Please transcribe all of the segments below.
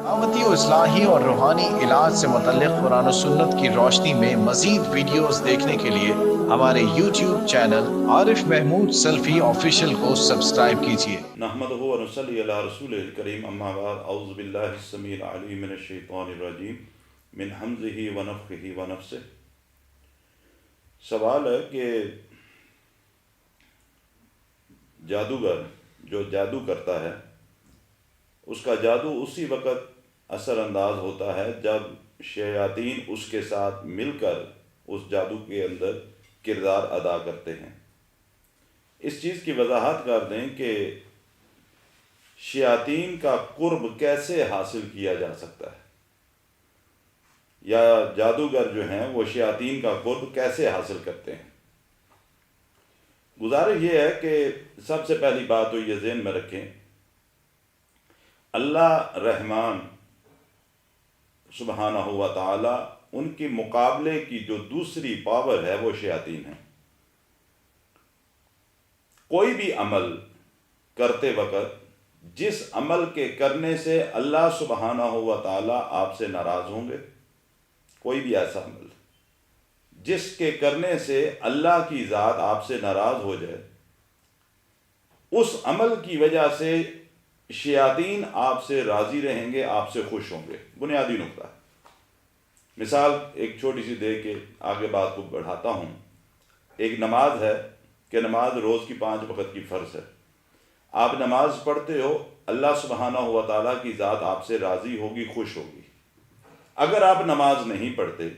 دعوتی و اصلاحی اور روحانی علاج سے متعلق قرآن و سنت کی روشنی میں مزید ویڈیوز دیکھنے کے لیے ہمارے یوٹیوب چینل عارف محمود سلفی آفیشیل کو سبسکرائب کیجیے۔ نحمدہ و نصلی علی رسول الکریم، اما بعد، اعوذ باللہ السمیع العلیم من الشیطان الرجیم من حمزہ ونفخہ ونفثہ۔ سوال ہے کہ جادوگر جو جادو کرتا ہے اس کا جادو اسی وقت اثر انداز ہوتا ہے جب شیاطین اس کے ساتھ مل کر اس جادو کے اندر کردار ادا کرتے ہیں۔ اس چیز کی وضاحت کر دیں کہ شیاطین کا قرب کیسے حاصل کیا جا سکتا ہے، یا جادوگر جو ہیں وہ شیاطین کا قرب کیسے حاصل کرتے ہیں۔ گزارش یہ ہے کہ سب سے پہلی بات تو یہ ذہن میں رکھیں، اللہ رحمان سبحانہ و تعالی ان کے مقابلے کی جو دوسری پاور ہے وہ شیاطین ہے۔ کوئی بھی عمل کرتے وقت جس عمل کے کرنے سے اللہ سبحانہ و تعالی آپ سے ناراض ہوں گے، کوئی بھی ایسا عمل جس کے کرنے سے اللہ کی ذات آپ سے ناراض ہو جائے، اس عمل کی وجہ سے شیاطین آپ سے راضی رہیں گے، آپ سے خوش ہوں گے۔ بنیادی نقطہ۔ مثال ایک چھوٹی سی دے کے آگے بات کو بڑھاتا ہوں۔ ایک نماز ہے کہ نماز روز کی 5 وقت کی فرض ہے۔ آپ نماز پڑھتے ہو، اللہ سبحانہ و تعالیٰ کی ذات آپ سے راضی ہوگی، خوش ہوگی۔ اگر آپ نماز نہیں پڑھتے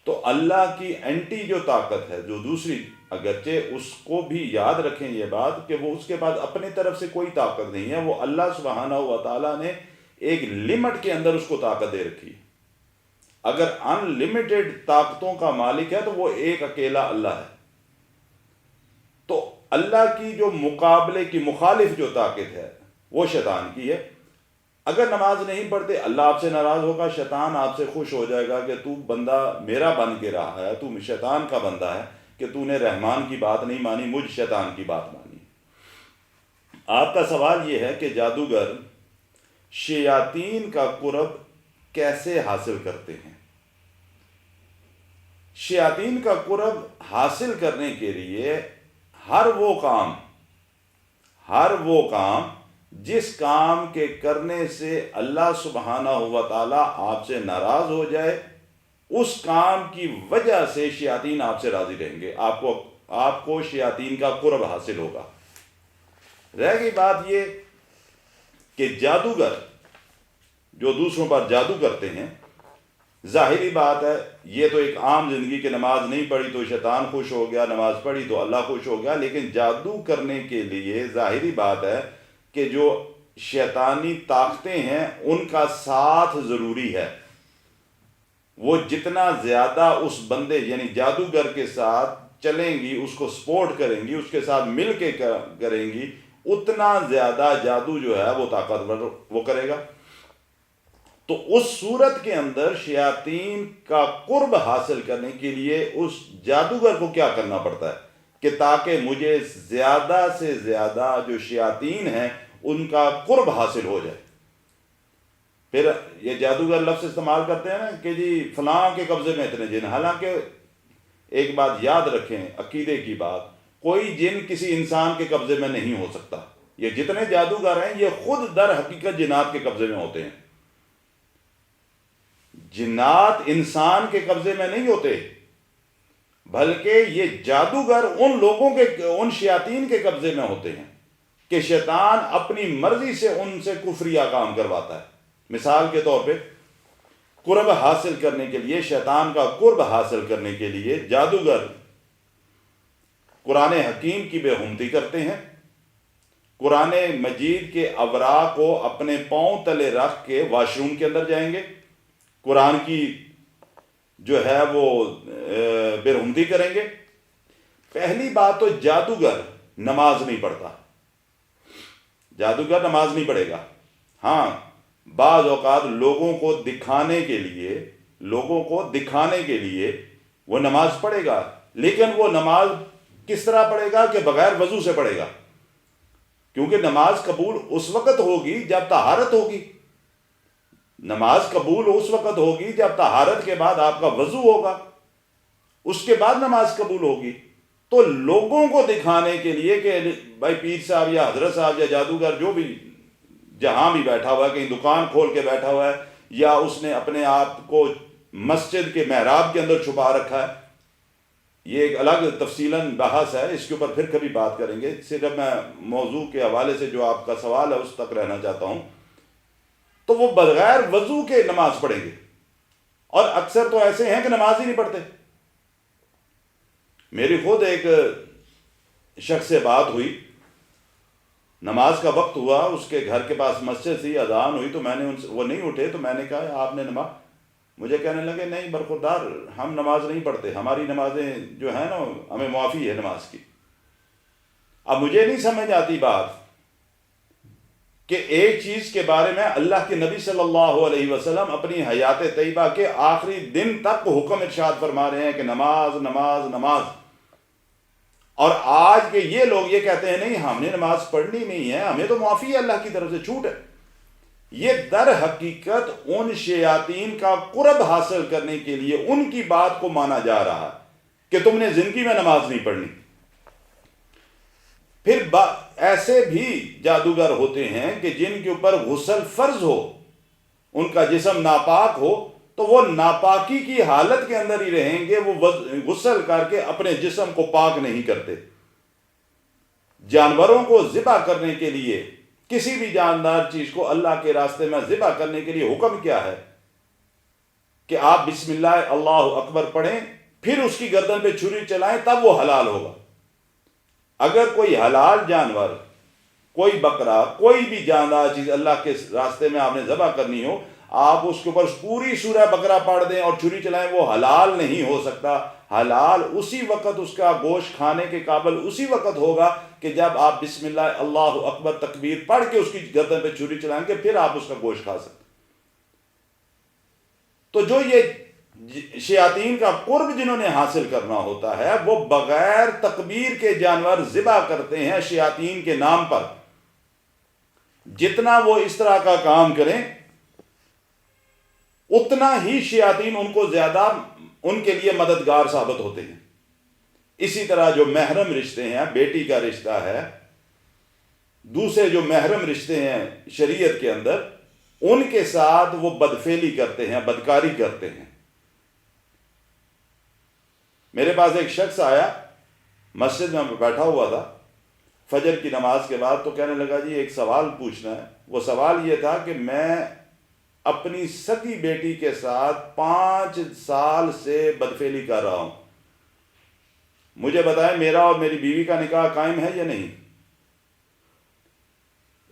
تو اللہ کی اینٹی جو طاقت ہے، جو دوسری، اگرچہ اس کو بھی یاد رکھیں یہ بات کہ وہ اس کے بعد اپنی طرف سے کوئی طاقت نہیں ہے، وہ اللہ سبحانہ و تعالیٰ نے ایک لمٹ کے اندر اس کو طاقت دے رکھی ہے۔ اگر ان لمیٹڈ طاقتوں کا مالک ہے تو وہ ایک اکیلا اللہ ہے۔ تو اللہ کی جو مقابلے کی مخالف جو طاقت ہے وہ شیطان کی ہے۔ اگر نماز نہیں پڑھتے، اللہ آپ سے ناراض ہوگا، شیطان آپ سے خوش ہو جائے گا کہ تو بندہ میرا بن کے رہا ہے، تو شیطان کا بندہ ہے کہ تو نے رحمان کی بات نہیں مانی، مجھ شیطان کی بات مانی۔ آپ کا سوال یہ ہے کہ جادوگر شیاطین کا قرب کیسے حاصل کرتے ہیں؟ شیاطین کا قرب حاصل کرنے کے لیے ہر وہ کام جس کام کے کرنے سے اللہ سبحانہ و تعالیٰ آپ سے ناراض ہو جائے، اس کام کی وجہ سے شیاطین آپ سے راضی رہیں گے، آپ کو شیاطین کا قرب حاصل ہوگا۔ رہ گئی بات یہ کہ جادوگر جو دوسروں پر جادو کرتے ہیں، ظاہری بات ہے یہ تو ایک عام زندگی کہ نماز نہیں پڑھی تو شیطان خوش ہو گیا، نماز پڑھی تو اللہ خوش ہو گیا، لیکن جادو کرنے کے لیے ظاہری بات ہے کہ جو شیطانی طاقتیں ہیں ان کا ساتھ ضروری ہے۔ وہ جتنا زیادہ اس بندے یعنی جادوگر کے ساتھ چلیں گی، اس کو سپورٹ کریں گی، اس کے ساتھ مل کے کریں گی، اتنا زیادہ جادو جو ہے وہ طاقتور وہ کرے گا۔ تو اس صورت کے اندر شیاطین کا قرب حاصل کرنے کے لیے اس جادوگر کو کیا کرنا پڑتا ہے کہ تاکہ مجھے زیادہ سے زیادہ جو شیاطین ہیں ان کا قرب حاصل ہو جائے۔ پھر یہ جادوگر لفظ استعمال کرتے ہیں نا کہ جی فلاں کے قبضے میں اتنے جن، حالانکہ ایک بات یاد رکھیں، عقیدے کی بات، کوئی جن کسی انسان کے قبضے میں نہیں ہو سکتا۔ یہ جتنے جادوگر ہیں یہ خود در حقیقت جنات کے قبضے میں ہوتے ہیں۔ جنات انسان کے قبضے میں نہیں ہوتے، بلکہ یہ جادوگر ان لوگوں کے، ان شیاطین کے قبضے میں ہوتے ہیں کہ شیطان اپنی مرضی سے ان سے کفریہ کام کرواتا ہے۔ مثال کے طور پہ قرب حاصل کرنے کے لیے، شیطان کا قرب حاصل کرنے کے لیے جادوگر قرآن حکیم کی بے حرمتی کرتے ہیں، قرآن مجید کے اوراق کو اپنے پاؤں تلے رکھ کے واش روم کے اندر جائیں گے، قرآن کی جو ہے وہ بے حرمتی کریں گے۔ پہلی بات تو جادوگر نماز نہیں پڑھتا، جادوگر نماز نہیں پڑھے گا۔ ہاں بعض اوقات لوگوں کو دکھانے کے لیے وہ نماز پڑھے گا، لیکن وہ نماز کس طرح پڑھے گا کہ بغیر وضو سے پڑھے گا، کیونکہ نماز قبول اس وقت ہوگی جب طہارت ہوگی۔ نماز قبول اس وقت ہوگی جب طہارت کے بعد آپ کا وضو ہوگا، اس کے بعد نماز قبول ہوگی۔ تو لوگوں کو دکھانے کے لیے کہ بھائی پیر صاحب یا حضرت صاحب یا جادوگر جو بھی جہاں بھی بیٹھا ہوا ہے، کہیں دکان کھول کے بیٹھا ہوا ہے یا اس نے اپنے آپ کو مسجد کے محراب کے اندر چھپا رکھا ہے، یہ ایک الگ تفصیلاً بحث ہے، اس کے اوپر پھر کبھی بات کریں گے۔ صرف میں موضوع کے حوالے سے جو آپ کا سوال ہے اس تک رہنا چاہتا ہوں۔ تو وہ بغیر وضو کے نماز پڑھیں گے، اور اکثر تو ایسے ہیں کہ نماز ہی نہیں پڑھتے۔ میری خود ایک شخص سے بات ہوئی، نماز کا وقت ہوا، اس کے گھر کے پاس مسجد تھی، اذان ہوئی تو میں نے ان سے، وہ نہیں اٹھے تو میں نے کہا آپ نے نماز، مجھے کہنے لگے نہیں برخوردار ہم نماز نہیں پڑھتے، ہماری نمازیں جو ہیں نا ہمیں معافی ہے نماز کی۔ اب مجھے نہیں سمجھ آتی بات کہ ایک چیز کے بارے میں اللہ کے نبی صلی اللہ علیہ وسلم اپنی حیات طیبہ کے آخری دن تک حکم ارشاد فرما رہے ہیں کہ نماز نماز نماز، اور آج کے یہ لوگ یہ کہتے ہیں نہیں ہم نے نماز پڑھنی نہیں ہے، ہمیں تو معافی ہے اللہ کی طرف سے، چھوٹ ہے۔ یہ در حقیقت ان شیاطین کا قرب حاصل کرنے کے لیے ان کی بات کو مانا جا رہا کہ تم نے زندگی میں نماز نہیں پڑھنی۔ پھر ایسے بھی جادوگر ہوتے ہیں کہ جن کے اوپر غسل فرض ہو، ان کا جسم ناپاک ہو تو وہ ناپاکی کی حالت کے اندر ہی رہیں گے، وہ غسل کر کے اپنے جسم کو پاک نہیں کرتے۔ جانوروں کو ذبح کرنے کے لیے، کسی بھی جاندار چیز کو اللہ کے راستے میں ذبح کرنے کے لیے حکم کیا ہے کہ آپ بسم اللہ اللہ اکبر پڑھیں، پھر اس کی گردن پہ چھری چلائیں، تب وہ حلال ہوگا۔ اگر کوئی حلال جانور، کوئی بکرا، کوئی بھی جاندار چیز اللہ کے راستے میں آپ نے ذبح کرنی ہو، آپ اس کے اوپر پوری سورہ بقرہ پڑھ دیں اور چھری چلائیں، وہ حلال نہیں ہو سکتا۔ حلال اسی وقت، اس کا گوشت کھانے کے قابل اسی وقت ہوگا کہ جب آپ بسم اللہ اللہ اکبر تکبیر پڑھ کے اس کی گردن پہ چھری چلائیں گے، پھر آپ اس کا گوشت کھا سکتے۔ تو جو یہ شیاطین کا قرب جنہوں نے حاصل کرنا ہوتا ہے، وہ بغیر تکبیر کے جانور ذبح کرتے ہیں شیاطین کے نام پر۔ جتنا وہ اس طرح کا کام کریں اتنا ہی شیاطین ان کو زیادہ ان کے لیے مددگار ثابت ہوتے ہیں۔ اسی طرح جو محرم رشتے ہیں، بیٹی کا رشتہ ہے، دوسرے جو محرم رشتے ہیں شریعت کے اندر، ان کے ساتھ وہ بدفعلی کرتے ہیں، بدکاری کرتے ہیں۔ میرے پاس ایک شخص آیا، مسجد میں بیٹھا ہوا تھا فجر کی نماز کے بعد، تو کہنے لگا جی ایک سوال پوچھنا ہے۔ وہ سوال یہ تھا کہ میں اپنی سگی بیٹی کے ساتھ 5 سال سے بدفعلی کر رہا ہوں، مجھے بتائیں میرا اور میری بیوی کا نکاح قائم ہے یا نہیں؟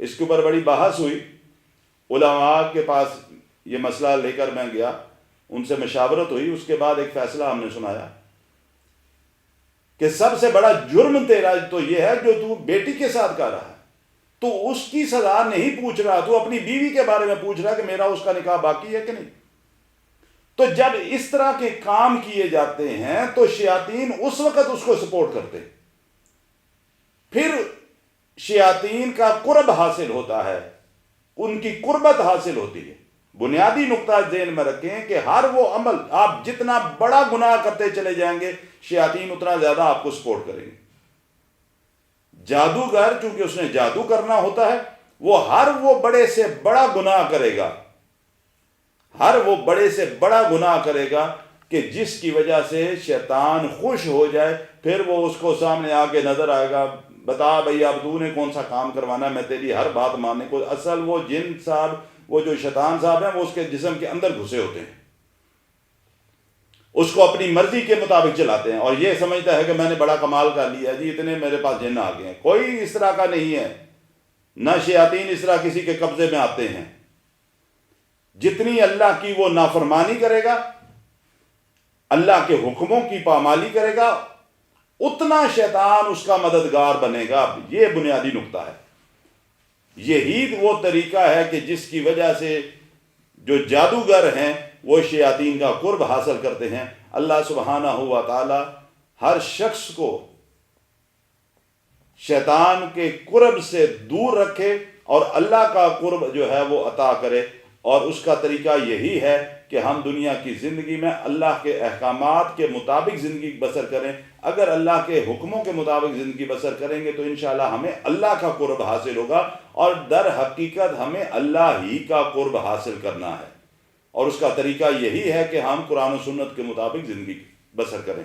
اس کے اوپر بڑی بحث ہوئی، علماء کے پاس یہ مسئلہ لے کر میں گیا، ان سے مشاورت ہوئی، اس کے بعد ایک فیصلہ ہم نے سنایا کہ سب سے بڑا جرم تیرا تو یہ ہے جو تو بیٹی کے ساتھ کر رہا ہے، تو اس کی سزا نہیں پوچھ رہا، تو اپنی بیوی کے بارے میں پوچھ رہا کہ میرا اس کا نکاح باقی ہے کہ نہیں۔ تو جب اس طرح کے کام کیے جاتے ہیں تو شیاطین اس وقت اس کو سپورٹ کرتے ہیں، پھر شیاطین کا قرب حاصل ہوتا ہے، ان کی قربت حاصل ہوتی ہے۔ بنیادی نقطہ ذہن میں رکھیں کہ ہر وہ عمل، آپ جتنا بڑا گناہ کرتے چلے جائیں گے شیاطین اتنا زیادہ آپ کو سپورٹ کریں گے۔ جادوگر چونکہ اس نے جادو کرنا ہوتا ہے، وہ ہر وہ بڑے سے بڑا گناہ کرے گا، ہر وہ بڑے سے بڑا گناہ کرے گا کہ جس کی وجہ سے شیطان خوش ہو جائے، پھر وہ اس کو سامنے آگے نظر آئے گا، بتا بھئی اب تو نے کون سا کام کروانا ہے، میں تیری ہر بات ماننے کو۔ اصل وہ جن صاحب، وہ جو شیطان صاحب ہیں، وہ اس کے جسم کے اندر گھسے ہوتے ہیں، اس کو اپنی مرضی کے مطابق چلاتے ہیں، اور یہ سمجھتا ہے کہ میں نے بڑا کمال کر لیا جی، اتنے میرے پاس جن آ گئے ہیں۔ کوئی اس طرح کا نہیں ہے، نہ شیاطین اس طرح کسی کے قبضے میں آتے ہیں۔ جتنی اللہ کی وہ نافرمانی کرے گا، اللہ کے حکموں کی پامالی کرے گا، اتنا شیطان اس کا مددگار بنے گا۔ یہ بنیادی نقطہ ہے، یہی وہ طریقہ ہے کہ جس کی وجہ سے جو جادوگر ہیں وہ شیاطین کا قرب حاصل کرتے ہیں۔ اللہ سبحانہ و تعالی ہر شخص کو شیطان کے قرب سے دور رکھے اور اللہ کا قرب جو ہے وہ عطا کرے۔ اور اس کا طریقہ یہی ہے کہ ہم دنیا کی زندگی میں اللہ کے احکامات کے مطابق زندگی بسر کریں. اگر اللہ کے حکموں کے مطابق زندگی بسر کریں گے تو انشاءاللہ ہمیں اللہ کا قرب حاصل ہوگا، اور در حقیقت ہمیں اللہ ہی کا قرب حاصل کرنا ہے، اور اس کا طریقہ یہی ہے کہ ہم قرآن و سنت کے مطابق زندگی بسر کریں.